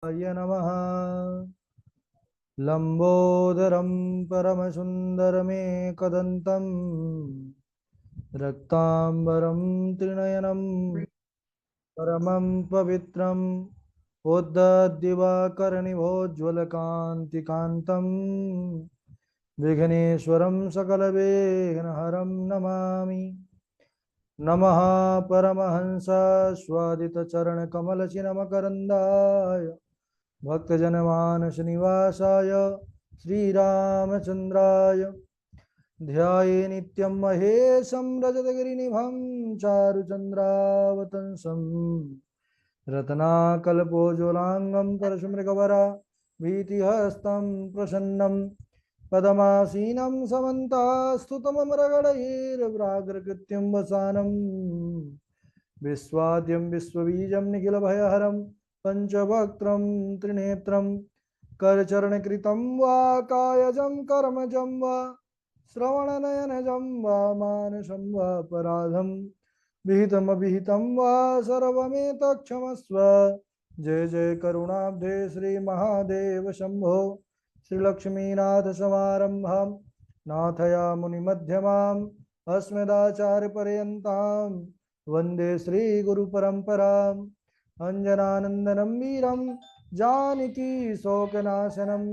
नमः। लंबोदरं परमसुन्दरमेकदन्तं रक्ताम्बरं त्रिनयनं परमं पवित्रम् उद्धद्दिवाकरनिभोज्ज्वलकान्तिकान्तं विघ्नेश्वरं सकलविघ्नहरं नमामि। नमः परमहंस स्वादितचरणकमलचिन्मकरन्दाय भक्तजनमानस निवासाय श्रीरामचन्द्राय ध्याये नित्यं महेशं रजतगिरिनिभं चारुचन्द्रावतंसं रत्नाकल्पोज्ज्वलाङ्गं परशुमृगवरा भीतिहस्तं प्रसन्नं पदमासीनं समन्तास्तुतममरगणैर्व्राग्रकृत्यं वसानं विश्वाद्यं विश्वबीजं निखिलभयहरं पंचवक्त्रं त्रिनेत्रं करचरणकृतं वा कायजं कर्मजं वा श्रवणनयनजं वा मानसं वा पराधं विहितमविहितं वा सर्वमेतत्क्षमस्व। जय जय करुणाब्धे श्रीमहादेव शम्भो। श्रीलक्ष्मीनाथसमारम्भां नाथयामुनिमध्यमाम् अस्मदाचार्यपर्यन्तां वन्दे श्रीगुरुपरम्पराम्। अंजनानंदनं वीरं जानकी शोकनाशनं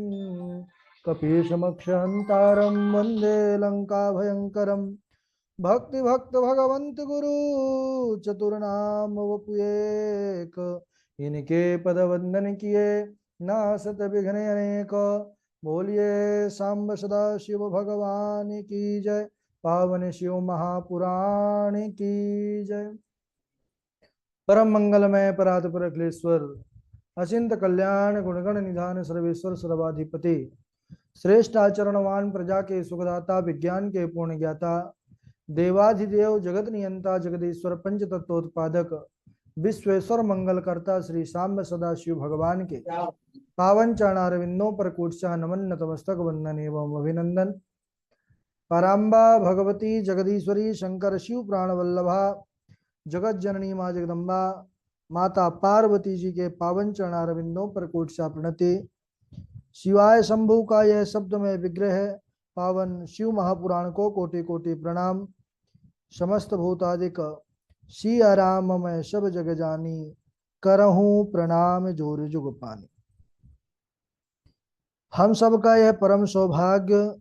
कपीशमक्षहंतारं वन्दे लंकाभयंकरं। भक्ति भक्त भगवंत गुरु चतुर्नाम वपुएक, इनके पद वंदन किए नासत विघ्न अनेक। बोलिए सांब सदा शिव भगवान की जय, पावन शिव महापुराण की जय। परम मंगलमय परात्पर अखिलेश्वर अचिंत कल्याण गुणगण निधान सर्वेश्वर सर्वाधिपति श्रेष्ठ आचरणवान प्रजा के सुखदाता विज्ञान के पूर्ण ज्ञाता देवाधिदेव जगत नियंता जगदीश्वर पंच तत्वोत्पादक विश्वेश्वर मंगल करता श्री सांब सदाशिव भगवान के पावन चरणारविंदों पर कूटसा नमन नतमस्तक वंदन एवं अभिनंदन। पराम्बा भगवती जगदीश्वरी शंकर शिव प्राण वल्लभा जगत जननी माँ जगदम्बा माता पार्वती जी के पावन चरणारविंदों पर कोटि प्रणति। शिवाय शंभु का यह शब्द में विग्रह है, पावन शिव महापुराण को कोटि कोटि प्रणाम। समस्त भूतादिक सिया राम मैं सब जग जानी, करहूं प्रणाम जोर जुग पानी। हम सब का यह परम सौभाग्य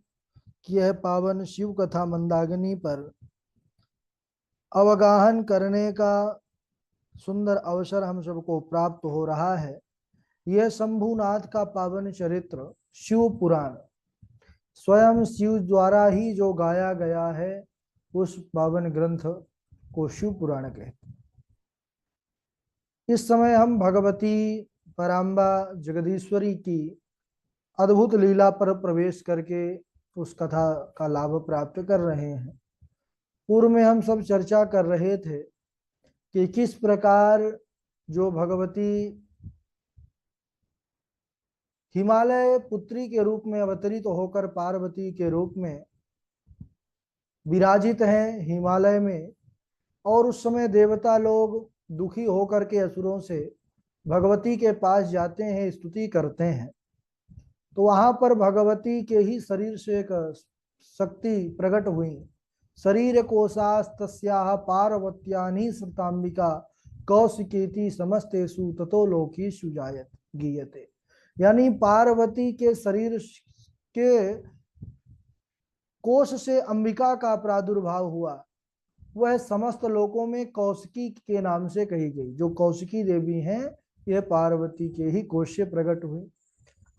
कि यह पावन शिव कथा मंदाकिनी पर अवगाहन करने का सुंदर अवसर हम सबको प्राप्त हो रहा है। यह शंभुनाथ का पावन चरित्र शिव पुराण स्वयं शिव द्वारा ही जो गाया गया है, उस पावन ग्रंथ को शिव पुराण कहते हैं। इस समय हम भगवती पराम्बा जगदीश्वरी की अद्भुत लीला पर प्रवेश करके उस कथा का लाभ प्राप्त कर रहे हैं। पूर्व में हम सब चर्चा कर रहे थे कि किस प्रकार जो भगवती हिमालय पुत्री के रूप में अवतरित होकर पार्वती के रूप में विराजित हैं हिमालय में, और उस समय देवता लोग दुखी होकर के असुरों से भगवती के पास जाते हैं, स्तुति करते हैं। तो वहां पर भगवती के ही शरीर से एक शक्ति प्रकट हुई। शरीर कोशास्तस्याः पार्वत्यानि श्रुतांबिका कौशिकेति समस्तेषु ततो लोकेषु जायत गीयते। यानी पार्वती के शरीर के कोश से अंबिका का प्रादुर्भाव हुआ। वह समस्त लोकों में कौशिकी के नाम से कही गई। जो कौशिकी देवी हैं, यह पार्वती के ही कोश से प्रकट हुई।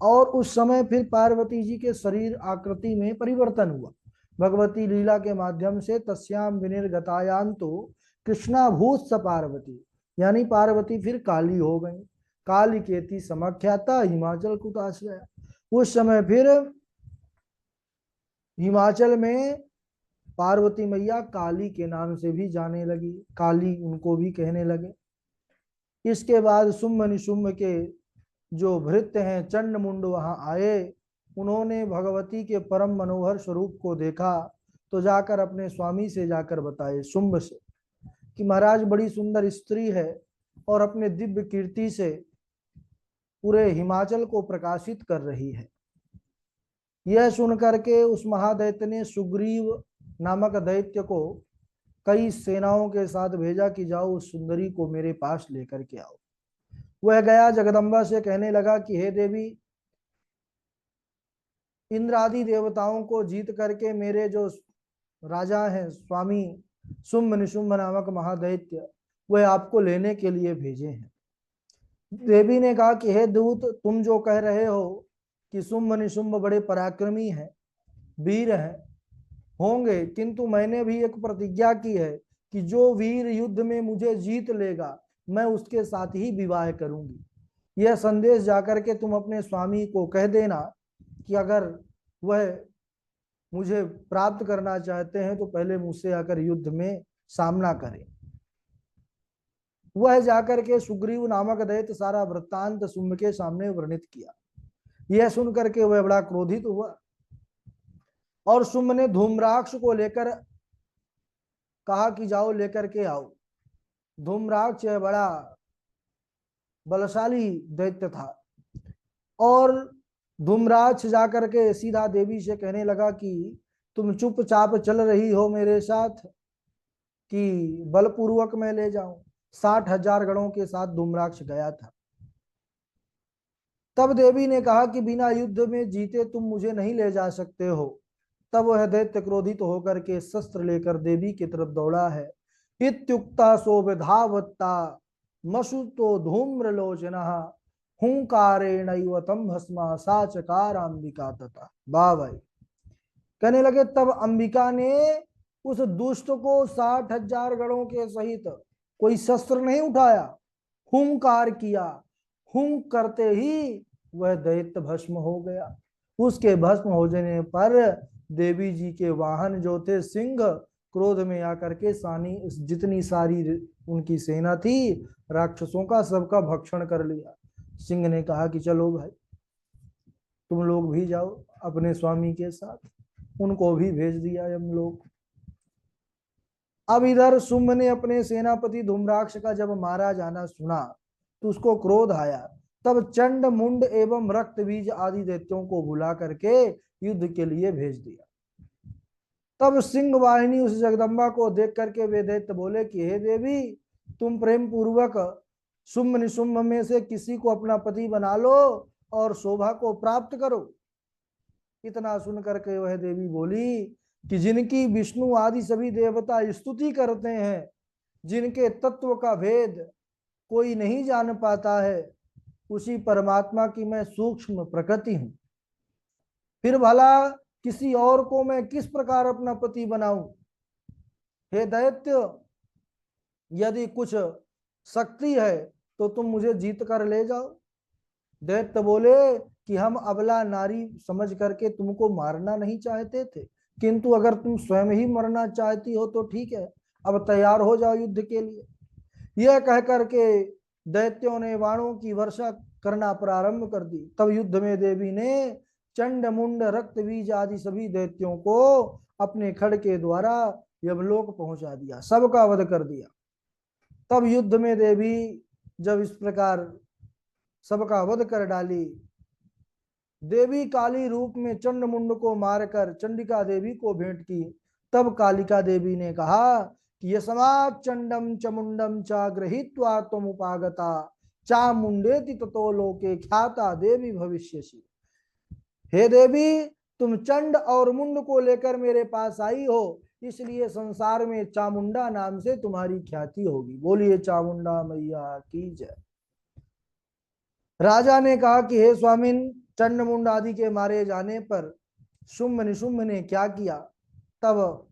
और उस समय फिर पार्वती जी के शरीर आकृति में परिवर्तन हुआ। भगवती लीला के माध्यम से तस्याम विनिर्गतायाम तो कृष्णाभूत स पार्वती, यानी पार्वती फिर काली हो गई। काली केति समाख्याता हिमाचल कुताश्रय। उस समय फिर हिमाचल में पार्वती मैया काली के नाम से भी जाने लगी, काली उनको भी कहने लगे। इसके बाद शुंभ निशुंभ के जो भृत्य हैं चंड मुंड वहां आए। उन्होंने भगवती के परम मनोहर स्वरूप को देखा तो जाकर अपने स्वामी से जाकर बताए, शुंभ से, कि महाराज बड़ी सुंदर स्त्री है और अपने दिव्य कीर्ति से पूरे हिमाचल को प्रकाशित कर रही है। यह सुन करके उस महादैत्य ने सुग्रीव नामक दैत्य को कई सेनाओं के साथ भेजा कि जाओ उस सुंदरी को मेरे पास लेकर के आओ। वह गया, जगदम्बा से कहने लगा कि हे देवी, इंद्र आदि देवताओं को जीत करके मेरे जो राजा हैं स्वामी शुंभ निशुंभ नामक महादैत्य, वह आपको लेने के लिए भेजे हैं। देवी ने कहा कि हे दूत, तुम जो कह रहे हो कि शुंभ निशुंभ बड़े पराक्रमी हैं, वीर हैं, होंगे, किंतु मैंने भी एक प्रतिज्ञा की है कि जो वीर युद्ध में मुझे जीत लेगा मैं उसके साथ ही विवाह करूंगी। यह संदेश जाकर के तुम अपने स्वामी को कह देना कि अगर वह मुझे प्राप्त करना चाहते हैं तो पहले मुझसे आकर युद्ध में सामना करें। वह जाकर के सुग्रीव नामक दैत्य सारा वृत्तांत शुंभ के सामने वर्णित किया। यह सुनकर के वह बड़ा क्रोधित हुआ और शुंभ ने धूम्राक्ष को लेकर कहा कि जाओ लेकर के आओ। धूम्राक्ष बड़ा बलशाली दैत्य था और धूम्राक्ष जाकर के सीधा देवी से कहने लगा कि तुम चुपचाप चल रही हो मेरे साथ कि बलपूर्वक मैं ले जाऊं। 60,000 गणों के साथ धूम्राक्ष गया था। तब देवी ने कहा कि बिना युद्ध में जीते तुम मुझे नहीं ले जा सकते हो। तब वह दैत्य क्रोधित होकर के शस्त्र लेकर देवी की तरफ दौड़ा है। इत्युक्ता सोबधावत्ता मसुतो धूम्रलोचनः हुंकारेण तम भस्मा सा चकार अंबिका तथा। वाह भाई, कहने लगे तब अंबिका ने उस दुष्ट को 60,000 गणों के सहित कोई शस्त्र नहीं उठाया, हुंकार किया। हुंक करते ही वह दैत्य भस्म हो गया। उसके भस्म हो जाने पर देवी जी के वाहन जो थे सिंह क्रोध में आकर के सानी जितनी सारी उनकी सेना थी राक्षसों का सबका भक्षण कर लिया। सिंह ने कहा कि चलो भाई तुम लोग भी जाओ अपने स्वामी के साथ। उनको भी भेज दिया हम लोग। अब इधर शुंभ ने अपने सेनापति धूम्राक्ष का जब मारा जाना सुना तो उसको क्रोध आया। तब चंड मुंड एवं रक्त बीज आदि दैत्यों को बुला करके युद्ध के लिए भेज दिया। तब सिंह वाहिनी उस जगदम्बा को देख करके वे दैत्य बोले कि हे देवी, तुम प्रेम पूर्वक शुंभ निशुंभ में से किसी को अपना पति बना लो और शोभा को प्राप्त करो। इतना सुन करके वह देवी बोली कि जिनकी विष्णु आदि सभी देवता स्तुति करते हैं, जिनके तत्व का भेद कोई नहीं जान पाता है, उसी परमात्मा की मैं सूक्ष्म प्रकृति हूं। फिर भला किसी और को मैं किस प्रकार अपना पति बनाऊं? हे दैत्य, यदि कुछ शक्ति है तो तुम मुझे जीत कर ले जाओ। दैत्य बोले कि हम अबला नारी समझ करके तुमको मारना नहीं चाहते थे, किंतु अगर तुम स्वयं ही मरना चाहती हो तो ठीक है, अब तैयार हो जाओ युद्ध के लिए। यह कह करके दैत्यों ने बाणों की वर्षा करना प्रारंभ कर दी। तब युद्ध में देवी ने चंड मुंड रक्त बीज आदि सभी दैत्यों को अपने खड़ के द्वारा यमलोक पहुंचा दिया, सबका वध कर दिया। तब युद्ध में देवी जब इस प्रकार सबका वध कर डाली, देवी काली रूप में चंड मुंड को मारकर चंडिका देवी को भेंट की। तब कालिका देवी ने कहा कि यस्मात् चंडम च मुंडम च गृहीत्वा त्वम उपागता चामुंडेति ततो लोके ख्याता देवी भविष्यसि। हे देवी, तुम चंड और मुंड को लेकर मेरे पास आई हो, इसलिए संसार में चामुंडा नाम से तुम्हारी ख्याति होगी। बोलिए चामुंडा मैया की जय। राजा ने कहा कि हे स्वामिन, चंड मुंड आदि के मारे जाने पर शुंभ निशुंभ ने क्या किया? तब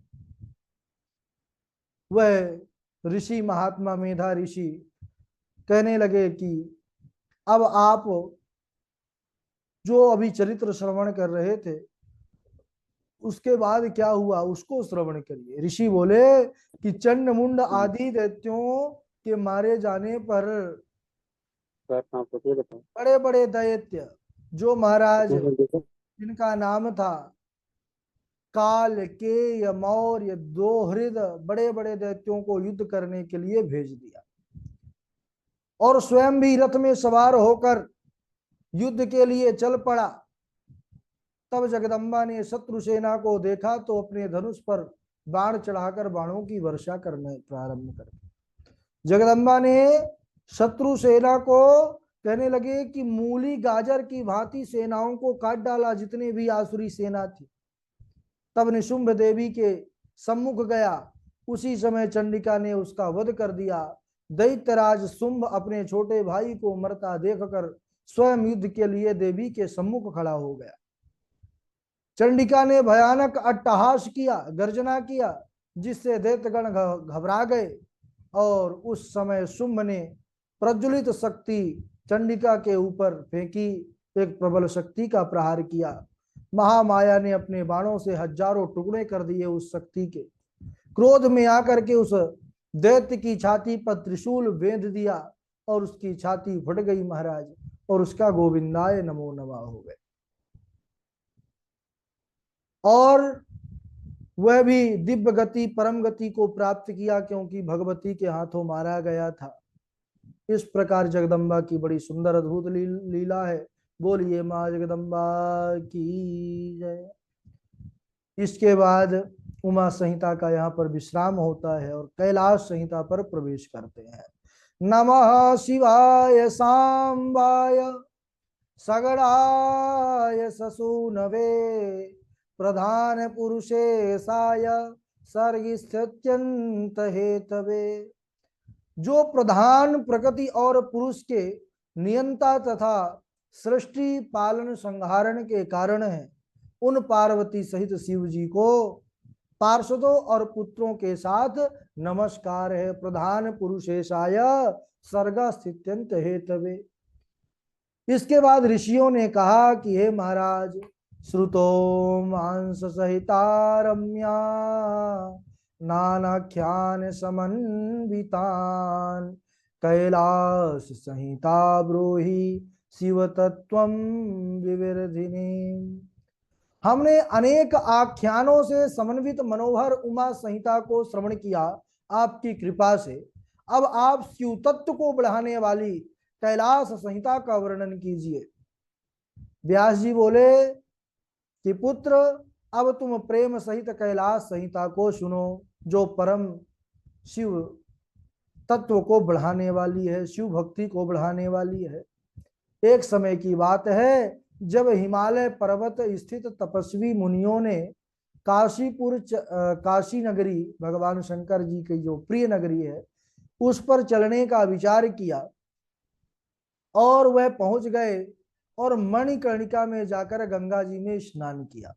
वह ऋषि महात्मा मेधा ऋषि कहने लगे कि अब आप जो अभी चरित्र श्रवण कर रहे थे उसके बाद क्या हुआ उसको श्रवण करिए। ऋषि बोले कि चंड मुंड आदि दैत्यों के मारे जाने पर बड़े बड़े दैत्य जो महाराज जिनका नाम था काल के मौर्य दोहृद, बड़े बड़े दैत्यों को युद्ध करने के लिए भेज दिया और स्वयं भी रथ में सवार होकर युद्ध के लिए चल पड़ा। तब जगदम्बा ने शत्रु सेना को देखा तो अपने धनुष पर बाण चढ़ाकर बाणों की वर्षा करने प्रारंभ कर दी। जगदम्बा ने शत्रु सेना को कहने लगे कि मूली गाजर की भांति सेनाओं को काट डाला, जितने भी आसुरी सेना थी। तब निशुंभ देवी के सम्मुख गया, उसी समय चंडिका ने उसका वध कर दिया। दैत्यराज शुंभ अपने छोटे भाई को मरता देखकर स्वयं युद्ध के लिए देवी के सम्मुख खड़ा हो गया। चंडिका ने भयानक अट्टहास किया, गर्जना किया, जिससे दैत्यगण घबरा गए और उस समय शुंभ ने प्रज्वलित शक्ति चंडिका के ऊपर फेंकी, एक प्रबल शक्ति का प्रहार किया। महामाया ने अपने बाणों से हजारों टुकड़े कर दिए उस शक्ति के। क्रोध में आकर के उस दैत्य की छाती पर त्रिशूल बेंध दिया और उसकी छाती फट गई महाराज, और उसका गोविंदाय नमो नमः हो गए। और वह भी दिव्य गति परम गति को प्राप्त किया, क्योंकि भगवती के हाथों मारा गया था। इस प्रकार जगदम्बा की बड़ी सुंदर अद्भुत लीला है। बोलिए माँ जगदम्बा की जय। इसके बाद उमा संहिता का यहाँ पर विश्राम होता है और कैलाश संहिता पर प्रवेश करते हैं। नमः शिवाय सांबाय सगड़ाय ससूनवे प्रधान पुरुषेशाय सर्गिस्थ्यंत हेतवे। जो प्रधान प्रकृति और पुरुष के नियंता तथा सृष्टि पालन संहारण के कारण है, उन पार्वती सहित शिव जी को पार्षदों और पुत्रों के साथ नमस्कार है। प्रधान पुरुषेशाय सर्गा स्थित्यंत हेतवे। इसके बाद ऋषियों ने कहा कि हे महाराज, श्रुतो मांस सहिता रम्या नानाख्यान समन्वितान कैलाश संहिता ब्रूहि शिव तत्वं विवर्धिनी। हमने अनेक आख्यानों से समन्वित मनोहर उमा संहिता को श्रवण किया आपकी कृपा से। अब आप शिव तत्व को बढ़ाने वाली कैलाश संहिता का वर्णन कीजिए। व्यास जी बोले कि पुत्र, अब तुम प्रेम सहित कैलाश संहिता को सुनो, जो परम शिव तत्व को बढ़ाने वाली है, शिव भक्ति को बढ़ाने वाली है। एक समय की बात है, जब हिमालय पर्वत स्थित तपस्वी मुनियों ने काशी नगरी, भगवान शंकर जी की जो प्रिय नगरी है, उस पर चलने का विचार किया और वह पहुंच गए और मणिकर्णिका में जाकर गंगा जी में स्नान किया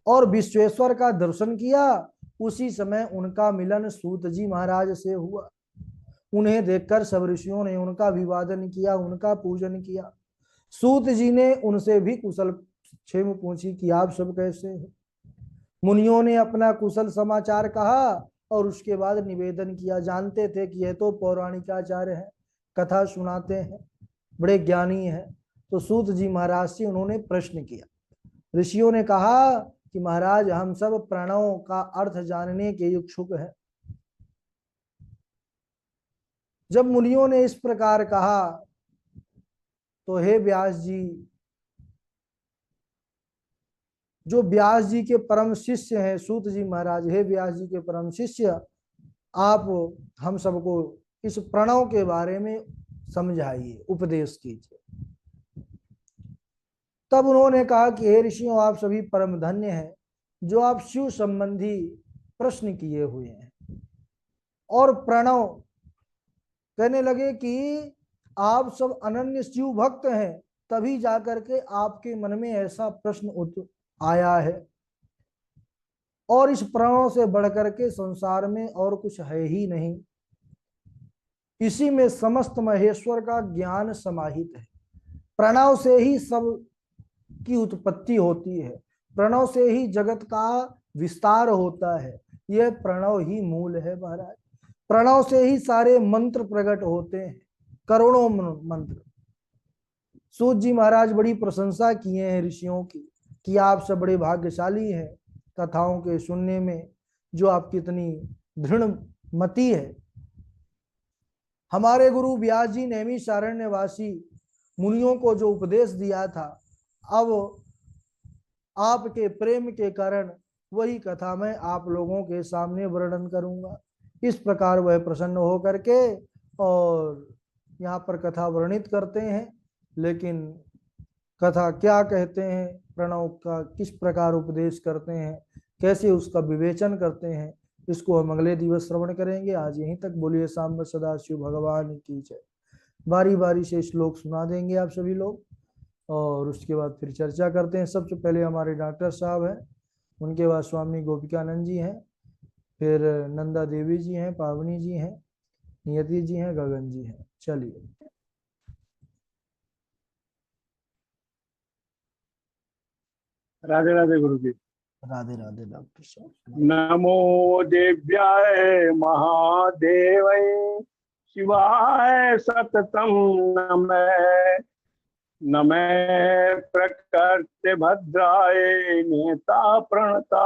और विश्वेश्वर का दर्शन किया। उसी समय उनका मिलन सूत जी महाराज से हुआ। उन्हें देखकर सब ऋषियों ने उनका अभिवादन किया, उनका पूजन किया। सूत जी ने उनसे भी कुशल क्षेम पूछी कि आप सब कैसे हैं। मुनियों ने अपना कुशल समाचार कहा और उसके बाद निवेदन किया। जानते थे कि यह तो पौराणिकाचार्य है, कथा सुनाते हैं, बड़े ज्ञानी हैं। तो सूत जी महाराज से उन्होंने प्रश्न किया। ऋषियों ने कहा कि महाराज, हम सब प्रणवों का अर्थ जानने के इच्छुक हैं। जब मुनियों ने इस प्रकार कहा तो हे व्यास जी, जो व्यास जी के परम शिष्य हैं सूत जी महाराज, हे व्यास जी के परम शिष्य, आप हम सबको इस प्रणव के बारे में समझाइए, उपदेश कीजिए। तब उन्होंने कहा कि हे ऋषियों, आप सभी परम धन्य हैं जो आप शिव संबंधी प्रश्न किए हुए हैं। और प्रणव कहने लगे कि आप सब अनन्य शिव भक्त हैं, तभी जाकर के आपके मन में ऐसा प्रश्न आया है, और इस प्रणव से बढ़कर के संसार में और कुछ है ही नहीं। इसी में समस्त महेश्वर का ज्ञान समाहित है। प्रणव से ही सब की उत्पत्ति होती है, प्रणव से ही जगत का विस्तार होता है। यह प्रणव ही मूल है महाराज। प्रणव से ही सारे मंत्र प्रकट होते हैं, करोड़ों मंत्र। सूत जी महाराज बड़ी प्रशंसा किए हैं ऋषियों की कि आप सब बड़े भाग्यशाली हैं कथाओं के सुनने में, जो आपकी इतनी दृढ़ मति है। हमारे गुरु व्यास जी नैमिषारण्यवासी मुनियों को जो उपदेश दिया था, अब आपके प्रेम के कारण वही कथा मैं आप लोगों के सामने वर्णन करूंगा। इस प्रकार वह प्रसन्न हो करके और यहाँ पर कथा वर्णित करते हैं। लेकिन कथा क्या कहते हैं, प्रणव का किस प्रकार उपदेश करते हैं, कैसे उसका विवेचन करते हैं, इसको हम अगले दिवस श्रवण करेंगे। आज यहीं तक। बोलिए सांब सदाशिव भगवान की जय। बारी बारी से श्लोक सुना देंगे आप सभी लोग और उसके बाद फिर चर्चा करते हैं। सबसे पहले हमारे डॉक्टर साहब हैं, उनके बाद स्वामी गोपिकानंद जी हैं, फिर नंदा देवी जी हैं, पावनी जी हैं, नियति जी हैं, गगन जी हैं। चलिए। राधे राधे गुरु जी। राधे राधे डॉक्टर साहब। नमो देव्याय महादेवय शिवाय सततम नमः। नमः प्रकृति भद्राय नेता प्रणता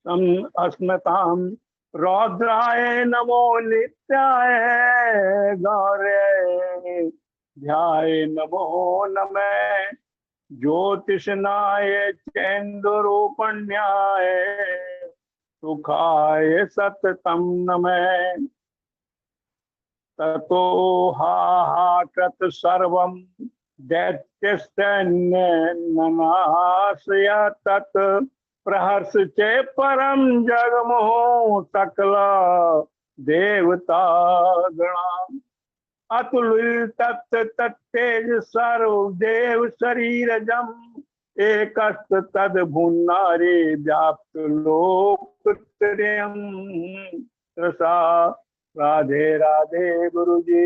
तम अस्मताम रौद्राय नमो नित्याय गौर्य ध्याय नमो नमः। ज्योतिषनाय चेन्दुरूपण्याय सुखाय सततं नमः। ततो हाहाकृत सर्वं दैत्यस्तन्ननाशय तत् प्रहर्ष चे परं जगमोह सकल देवता गणा। अतुल तत् तत्तेज सर्वदेव शरीरजम एकस्त तद भुन्नारे व्याप्त लोकत्रयम्। रसा राधे राधे गुरु जी।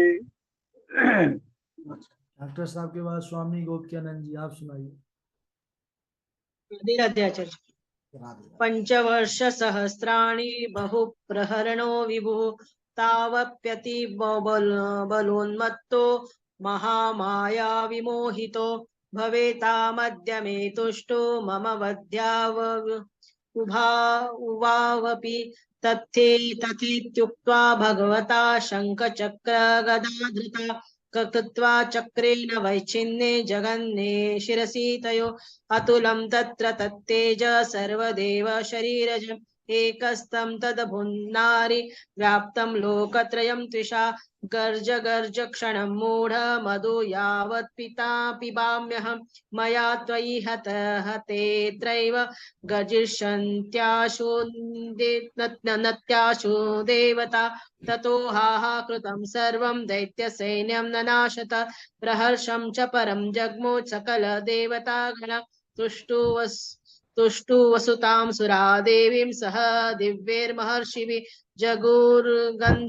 डॉक्टर साहब के बाद स्वामी गोपिकानंद जी, आप सुनाइए। राधे राधे आचार्य। पंचवर्ष सहस्राणि बहु प्रहरणो विभु तावप्यति बलोन्मत्तो महामाया विमोहितो भवेतामद्य मे तुष्टो मम वध्याव उभावपि तथेत्युक्त्वा भगवता शङ्खचक्र गदाधृता कृत्वा चक्रेण वैच्छिन्ने जगन्ने शिरसि तयो अतुलं तत्र तत्तेज सर्वदेव शरीरजम् एकस्तं तदभुन्नारि व्याप्तं लोकत्रयं त्विषा गर्ज गर्ज क्षणं मूढ मधु यावत् पिता पिबाम्यहं मया त्वयि हतेत्रैव गर्जिष्यन्त्याशु नत्याशु देवता ततो हाहाकृतं सर्वं दैत्यसैन्यं ननाशत प्रहर्षं च परं जग्मो सकल देवतागण तुष्टु वसुतां सुरा देवीं सह दिव्यैर्महर्षिभिः जगुर्गन्ध